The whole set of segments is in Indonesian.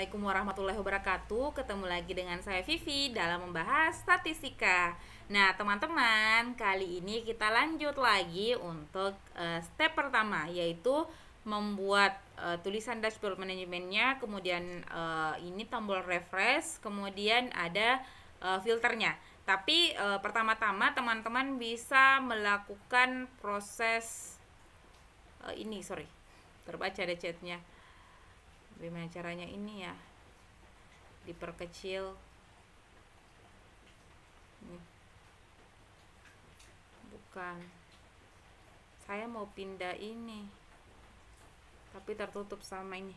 Assalamualaikum warahmatullahi wabarakatuh. Ketemu lagi dengan saya Vivi dalam membahas statistika. Nah, teman-teman, kali ini kita lanjut lagi untuk step pertama, yaitu membuat tulisan dashboard manajemennya. Kemudian ini tombol refresh, kemudian ada filternya. Tapi pertama-tama teman-teman bisa melakukan proses terbaca deh chatnya. Bagaimana caranya ini ya, diperkecil ini. Bukan, saya mau pindah ini tapi tertutup sama ini.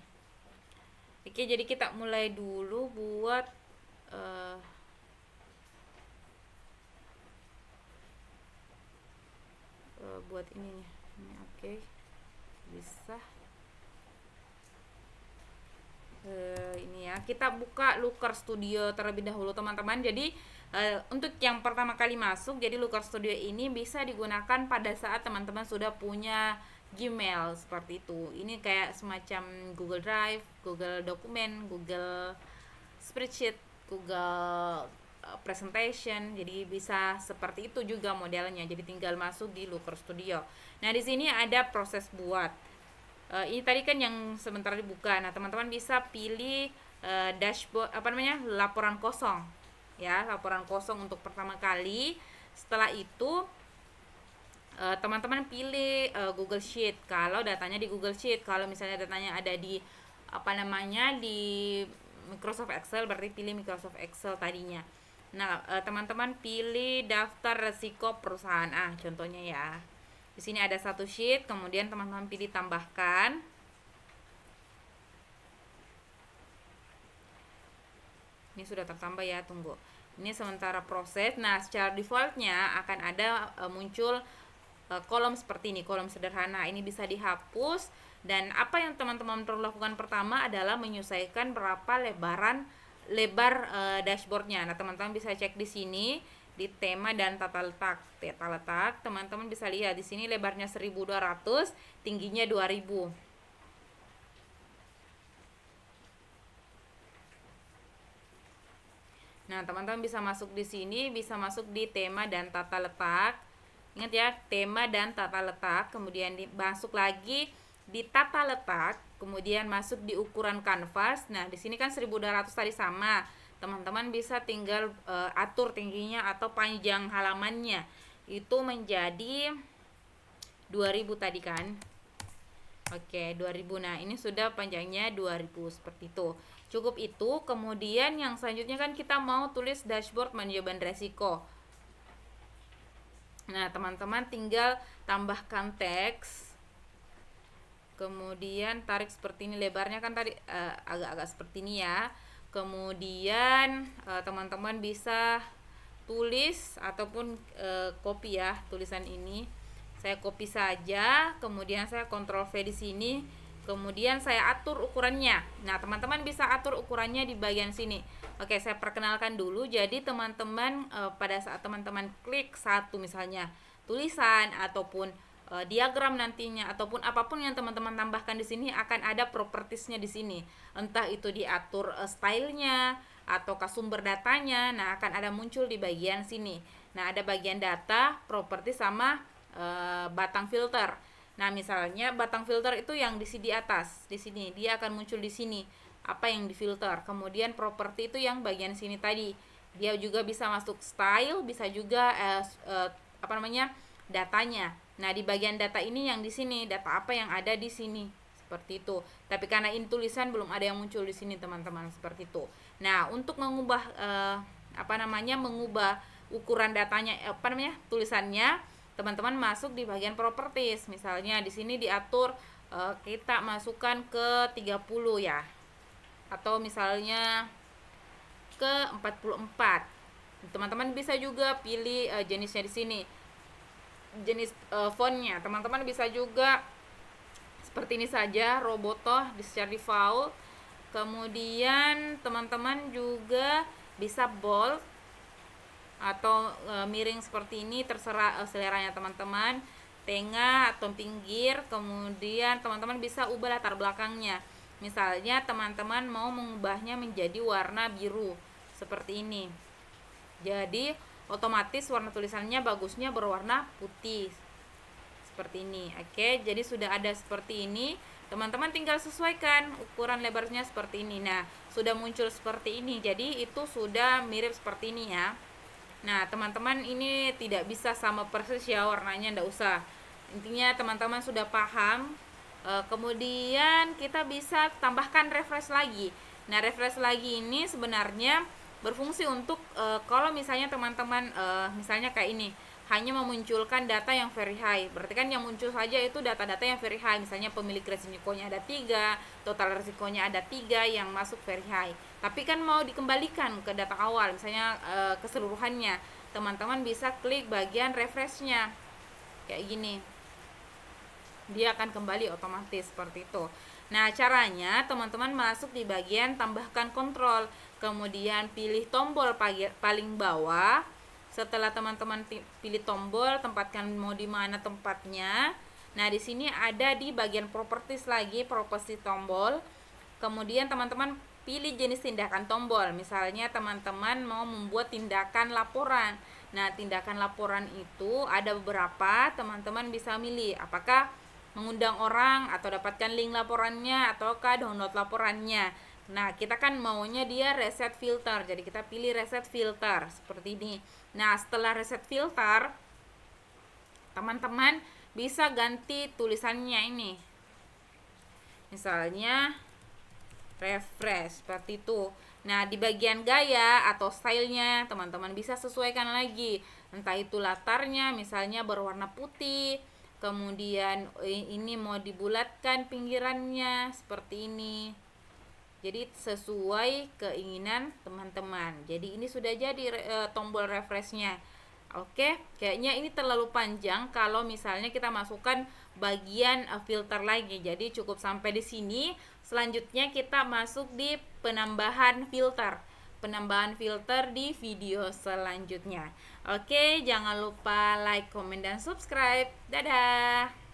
Oke, jadi kita mulai dulu buat buat ininya ini. Oke, bisa. Ini ya, kita buka Looker Studio terlebih dahulu teman-teman. Jadi untuk yang pertama kali masuk, jadi Looker Studio ini bisa digunakan pada saat teman-teman sudah punya Gmail seperti itu. Ini kayak semacam Google Drive, Google Dokumen, Google Spreadsheet, Google Presentation. Jadi bisa seperti itu juga modelnya. Jadi tinggal masuk di Looker Studio. Nah, di sini ada proses buat. Ini tadi kan yang sebentar dibuka. Nah, teman-teman bisa pilih dashboard laporan kosong ya, laporan kosong untuk pertama kali. Setelah itu teman-teman pilih Google Sheet kalau datanya di Google Sheet. Kalau misalnya datanya ada di di Microsoft Excel, berarti pilih Microsoft Excel tadinya. Nah, teman-teman pilih daftar resiko perusahaan. Contohnya ya. Di sini ada satu sheet, kemudian teman-teman pilih tambahkan. Ini sudah tertambah ya, tunggu. Ini sementara proses. Nah, secara defaultnya akan ada muncul kolom seperti ini, kolom sederhana. Ini bisa dihapus, dan apa yang teman-teman perlu lakukan pertama adalah menyesuaikan berapa lebar dashboardnya. Nah, teman-teman bisa cek di sini di tema dan tata letak. Teman-teman bisa lihat di sini lebarnya 1200, tingginya 2000. Nah, teman-teman bisa masuk di sini, bisa masuk di tema dan tata letak. Ingat ya, tema dan tata letak, kemudian masuk lagi di tata letak, kemudian masuk di ukuran kanvas. Nah, di sini kan 1200 tadi sama. Teman-teman bisa tinggal atur tingginya atau panjang halamannya. Itu menjadi 2000 tadi kan. Oke, 2000. Nah, ini sudah panjangnya 2000 seperti itu. Cukup itu. Kemudian yang selanjutnya kan kita mau tulis dashboard manajemen resiko. Nah, teman-teman tinggal tambahkan teks. Kemudian tarik seperti ini, lebarnya kan tadi agak-agak seperti ini ya. Kemudian teman-teman bisa tulis ataupun copy ya tulisan ini. Saya copy saja, kemudian saya Ctrl V di sini, kemudian saya atur ukurannya. Nah, teman-teman bisa atur ukurannya di bagian sini. Oke, saya perkenalkan dulu. Jadi teman-teman pada saat teman-teman klik satu misalnya tulisan ataupun diagram nantinya ataupun apapun yang teman-teman tambahkan di sini akan ada propertiesnya di sini. Entah itu diatur stylenya atau sumber datanya. Nah, akan ada muncul di bagian sini. Nah, ada bagian data, properti sama batang filter. Nah, misalnya batang filter itu yang di atas, di sini dia akan muncul di sini apa yang difilter. Kemudian properti itu yang bagian sini tadi. Dia juga bisa masuk style, bisa juga datanya. Nah, di bagian data ini yang di sini, data apa yang ada di sini, seperti itu. Tapi karena ini tulisan belum ada yang muncul di sini, teman-teman, seperti itu. Nah, untuk mengubah mengubah ukuran datanya, tulisannya, teman-teman masuk di bagian properties. Misalnya di sini diatur kita masukkan ke 30 ya. Atau misalnya ke 44. Teman-teman bisa juga pilih jenisnya di sini. Jenis fontnya teman-teman bisa juga seperti ini saja, Roboto di secara default. Kemudian teman-teman juga bisa bold atau miring seperti ini, terserah seleranya teman-teman, tengah atau pinggir. Kemudian teman-teman bisa ubah latar belakangnya. Misalnya teman-teman mau mengubahnya menjadi warna biru seperti ini. Jadi otomatis warna tulisannya bagusnya berwarna putih seperti ini. Oke, jadi sudah ada seperti ini. Teman-teman tinggal sesuaikan ukuran lebarnya seperti ini. Nah, sudah muncul seperti ini. Jadi itu sudah mirip seperti ini ya. Nah, teman-teman ini tidak bisa sama persis ya warnanya, ndak usah. Intinya teman-teman sudah paham. Kemudian kita bisa tambahkan refresh lagi. Nah, refresh lagi ini sebenarnya berfungsi untuk kalau misalnya teman-teman misalnya kayak ini hanya memunculkan data yang very high, berarti kan yang muncul saja itu data-data yang very high. Misalnya pemilik resikonya ada 3, total resikonya ada 3 yang masuk very high, tapi kan mau dikembalikan ke data awal, misalnya keseluruhannya. Teman-teman bisa klik bagian refreshnya kayak gini, dia akan kembali otomatis seperti itu. Nah, caranya teman-teman masuk di bagian tambahkan kontrol, kemudian pilih tombol paling bawah. Setelah teman-teman pilih tombol, tempatkan mau di mana tempatnya. Nah, di sini ada di bagian properties lagi, properties tombol. Kemudian teman-teman pilih jenis tindakan tombol. Misalnya teman-teman mau membuat tindakan laporan. Nah, tindakan laporan itu ada beberapa, teman-teman bisa milih apakah mengundang orang atau dapatkan link laporannya ataukah download laporannya. Nah, kita kan maunya dia reset filter, jadi kita pilih reset filter seperti ini. Nah, setelah reset filter, teman-teman bisa ganti tulisannya ini. Misalnya refresh seperti itu. Nah, di bagian gaya atau stylenya teman-teman bisa sesuaikan lagi. Entah itu latarnya misalnya berwarna putih, kemudian ini mau dibulatkan pinggirannya seperti ini. Jadi sesuai keinginan teman-teman. Jadi ini sudah jadi tombol refreshnya. Oke, kayaknya ini terlalu panjang kalau misalnya kita masukkan bagian filter lagi. Jadi cukup sampai di sini. Selanjutnya kita masuk di penambahan filter. Penambahan filter di video selanjutnya. Oke, jangan lupa like, komen, dan subscribe. Dadah.